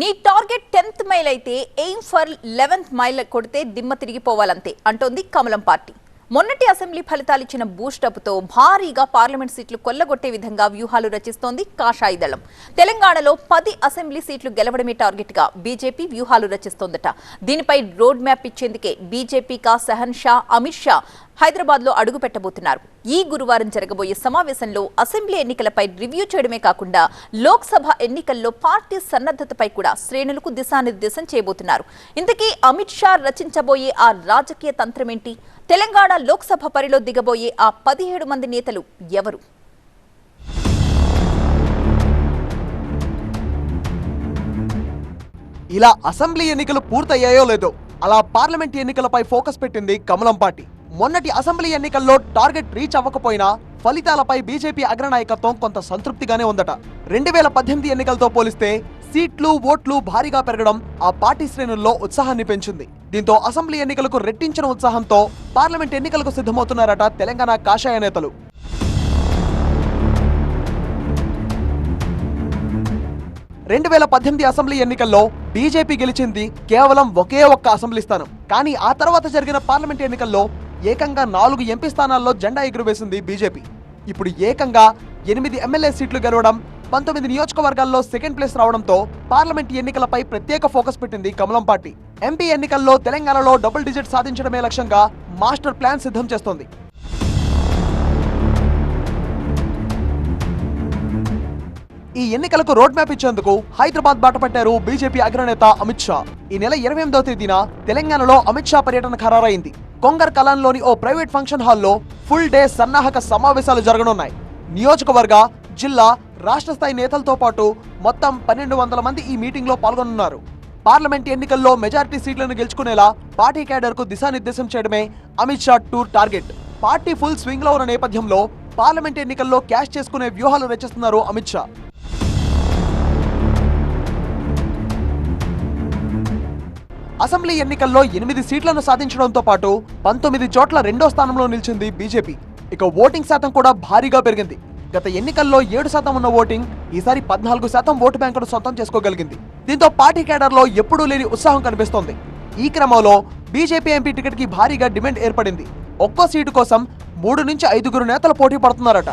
నీ target 10th mile అయితే aim for 11th mile కొడితే దిమ్మ తిరిగిపోవాలంతే అంటోంది కమలం పార్టీ. మొన్నటి అసెంబ్లీ ఫలితాలు ఇచ్చిన బూస్టప్తో భారీగా పార్లమెంట్ సీట్లు కొల్లగొట్టే విధంగా వ్యూహాలు రచిస్తోంది కాషాయ దళం. తెలంగాణలో 10 అసెంబ్లీ సీట్లు గెలవడమే టార్గెట్గా బీజేపీ వ్యూహాలు రచిస్తోందట. దీనిపై రోడ్ మ్యాప్ ఇచ్చేందుకే బీజేపీ కా సహన్ షా, అమిత్ షా హైదరాబాద్లో అడుగు పెట్టబోతున్నారు. ఈ గురువారం జరగబోయే సమావేశంలో అసెంబ్లీ ఎన్నికలపై రివ్యూ చేయడమే కాకుండా లోక్సభ ఎన్నికల్లో పార్టీ సన్నద్ధతపై కూడా శ్రేణులకు దిశానిర్దేశం చేయబోతున్నారు. ఇంతకీ అమిత్ షా రచించబోయే ఆ రాజకీయ తంత్రమేంటి? తెలంగాణ లోక్సభ పరిలో దిగబోయే ఆ 17 మంది నేతలు ఎవరు? ఇలా అసెంబ్లీ ఎన్నికలు పూర్తయ్యాయో లేదో అలా పార్లమెంట్ ఎన్నికలపై ఫోకస్ పెట్టింది కమలం పార్టీ. మొన్నటి అసెంబ్లీ ఎన్నికల్లో టార్గెట్ రీచ్ అవ్వకపోయినా ఫలితాలపై బీజేపీ అగ్రనాయకత్వం కొంత సంతృప్తిగానే ఉందట. 2018 ఎన్నికలతో పోలిస్తే సీట్లు, ఓట్లు భారీగా పెరగడం ఆ పార్టీ శ్రేణుల్లో ఉత్సాహాన్ని పెంచింది. దీంతో అసెంబ్లీ ఎన్నికలకు రెట్టించిన ఉత్సాహంతో పార్లమెంట్ ఎన్నికలకు సిద్ధమవుతున్నారట తెలంగాణ కాషాయ నేతలు. రెండు 2018 అసెంబ్లీ ఎన్నికల్లో బీజేపీ గెలిచింది కేవలం ఒకే ఒక్క అసెంబ్లీ స్థానం. కానీ ఆ తర్వాత జరిగిన పార్లమెంట్ ఎన్నికల్లో ఏకంగా 4 ఎంపీ స్థానాల్లో జెండా ఎగురవేసింది బీజేపీ. ఇప్పుడు ఏకంగా 8 ఎమ్మెల్యే సీట్లు గెలవడం, 19 నియోజకవర్గాల్లో సెకండ్ ప్లేస్ రావడంతో పార్లమెంట్ ఎన్నికలపై ప్రత్యేక ఫోకస్ పెట్టింది కమలం పార్టీ. ఎంపీ ఎన్నికల్లో తెలంగాణలో డబుల్ డిజిట్ సాధించడమే లక్ష్యంగా మాస్టర్ ప్లాన్ సిద్ధం చేస్తోంది. ఈ ఎన్నికలకు రోడ్ మ్యాప్ ఇచ్చేందుకు హైదరాబాద్ బాట పట్టారు బీజేపీ అగ్రనేత అమిత్ షా. ఈ నెల 28వ తేదీన తెలంగాణలో అమిత్ షా పర్యటన ఖరారైంది. కొంగర్ కలాన్లోని ఓ ప్రైవేట్ ఫంక్షన్ హాల్లో ఫుల్ డే సన్నాహక సమావేశాలు జరగనున్నాయి. నియోజకవర్గ, జిల్లా, రాష్ట్ర స్థాయి నేతలతో పాటు మొత్తం 1200 మంది ఈ మీటింగ్ లో పాల్గొనున్నారు. పార్లమెంట్ ఎన్నికల్లో మెజారిటీ సీట్లను గెలుచుకునేలా పార్టీ క్యాడర్ కు దిశానిర్దేశం చేయడమే Amit Shah tour target. Party full swing లో ఉన్న నేపథ్యంలో పార్లమెంట్ ఎన్నికల్లో క్యాష్ చేసుకునే వ్యూహాలు రచిస్తున్నారు అమిత్ షా. అసెంబ్లీ ఎన్నికల్లో 8 సీట్లను సాధించడంతో పాటు 19 చోట్ల 2వ స్థానంలో నిలిచింది బీజేపీ. ఇక ఓటింగ్ శాతం కూడా భారీగా పెరిగింది. గత ఎన్నికల్లో 7% ఉన్న ఓటింగ్ ఈసారి 14% ఓటు బ్యాంకును సొంతం చేసుకోగలిగింది. దీంతో పార్టీ కేడర్ లో ఎప్పుడూ లేని ఉత్సాహం కనిపిస్తోంది. ఈ క్రమంలో బీజేపీ ఎంపీ టికెట్ కి భారీగా డిమాండ్ ఏర్పడింది. ఒక్కో సీటు కోసం 3 నుంచి 5 నేతలు పోటీ పడుతున్నారట.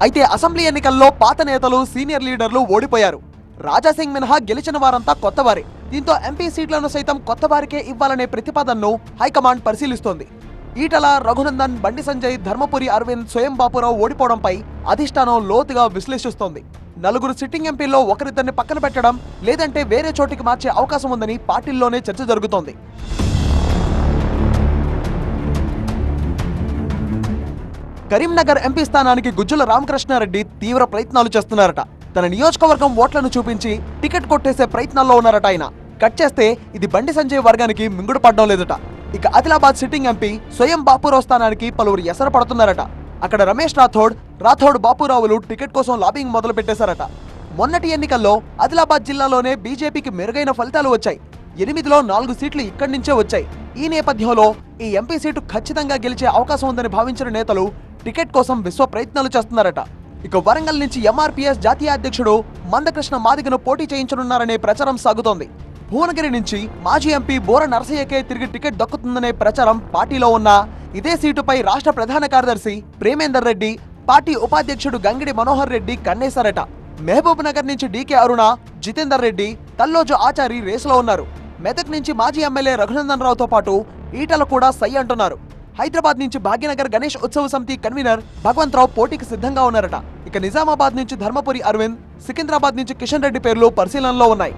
అయితే అసెంబ్లీ ఎన్నికల్లో పాత నేతలు, సీనియర్ లీడర్లు ఓడిపోయారు. రాజాసింగ్ మినహా గెలిచిన వారంతా కొత్తవారే. దీంతో ఎంపీ సీట్లను సైతం కొత్త వారికే ఇవ్వాలనే ప్రతిపాదనను హైకమాండ్ పరిశీలిస్తోంది. ఈటల, రఘునందన్, బండి సంజయ్, ధర్మపురి అరవింద్, స్వయం బాపురావు ఓడిపోవడంపై అధిష్టానం లోతుగా విశ్లేషిస్తోంది. 4 సిట్టింగ్ ఎంపీల్లో ఒకరిద్దరిని పక్కన పెట్టడం, లేదంటే వేరే చోటికి మార్చే అవకాశం ఉందని పార్టీల్లోనే చర్చ జరుగుతోంది. కరీంనగర్ ఎంపీ స్థానానికి గుజ్జుల రామకృష్ణారెడ్డి తీవ్ర ప్రయత్నాలు చేస్తున్నారట. తన నియోజకవర్గం ఓట్లను చూపించి టికెట్ కొట్టేసే ప్రయత్నాల్లో ఉన్నారట ఆయన. కట్ చేస్తే ఇది బండి సంజయ్ వర్గానికి మింగుడు పడడం లేదట. ఇక ఆదిలాబాద్ సిట్టింగ్ ఎంపీ స్వయం బాపురావు స్థానానికి పలువురు ఎసర పడుతున్నారట. అక్కడ రమేష్ రాథోడ్ బాపురావులు టికెట్ కోసం లాబింగ్ మొదలు పెట్టేశారట. మొన్నటి ఎన్నికల్లో ఆదిలాబాద్ జిల్లాలోనే బీజేపీకి మెరుగైన ఫలితాలు వచ్చాయి. 8లో 4 సీట్లు ఇక్కడి నుంచే వచ్చాయి. ఈ నేపథ్యంలో ఈ ఎంపీ సీటు ఖచ్చితంగా గెలిచే అవకాశం ఉందని భావించిన నేతలు టికెట్ కోసం విశ్వ ప్రయత్నాలు చేస్తున్నారట. ఇక వరంగల్ నుంచి ఎంఆర్పీఎస్ జాతీయ అధ్యక్షుడు మందకృష్ణ మాదిగను పోటీ చేయించనున్నారనే ప్రచారం సాగుతోంది. భువనగిరి నుంచి మాజీ ఎంపీ బోర నరసయ్యకే తిరిగి టికెట్ దక్కుతుందనే ప్రచారం పార్టీలో ఉన్న ఇదే సీటుపై రాష్ట్ర ప్రధాన కార్యదర్శి ప్రేమేందర్ రెడ్డి, పార్టీ ఉపాధ్యక్షుడు గంగిడి మనోహర్ రెడ్డి కన్నేశారట. మహబూబ్ నగర్ నుంచి డీకే అరుణ, జితేందర్ రెడ్డి, తల్లోజు ఆచారి రేసులో ఉన్నారు. మెదక్ నుంచి మాజీ ఎమ్మెల్యే రఘునందన్ రావుతో పాటు ఈటల కూడా సై అంటున్నారు. హైదరాబాద్ నుంచి భాగ్యనగర్ గణేష్ ఉత్సవ సమితి కన్వీనర్ భగవంతరావు పోటీకి సిద్ధంగా ఉన్నారట. ఇక నిజామాబాద్ నుంచి ధర్మపురి అరవింద్, సికింద్రాబాద్ నుంచి కిషన్ రెడ్డి పేర్లు పరిశీలనలో ఉన్నాయి.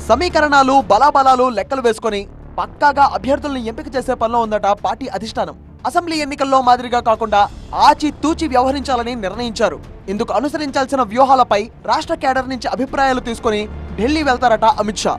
సమీకరణాలు, బలాబలాలు లెక్కలు వేసుకొని పక్కాగా అభ్యర్థులను ఎంపిక చేసే పనిలో ఉందట పార్టీ అధిష్టానం. అసెంబ్లీ ఎన్నికల్లో మాదిరిగా కాకుండా ఆచి తూచి వ్యవహరించాలని నిర్ణయించారు. ఇందుకు అనుసరించాల్సిన వ్యూహాలపై రాష్ట్ర కేడర్ నుంచి అభిప్రాయాలు తీసుకుని ఢిల్లీ వెళ్తారట అమిత్ షా.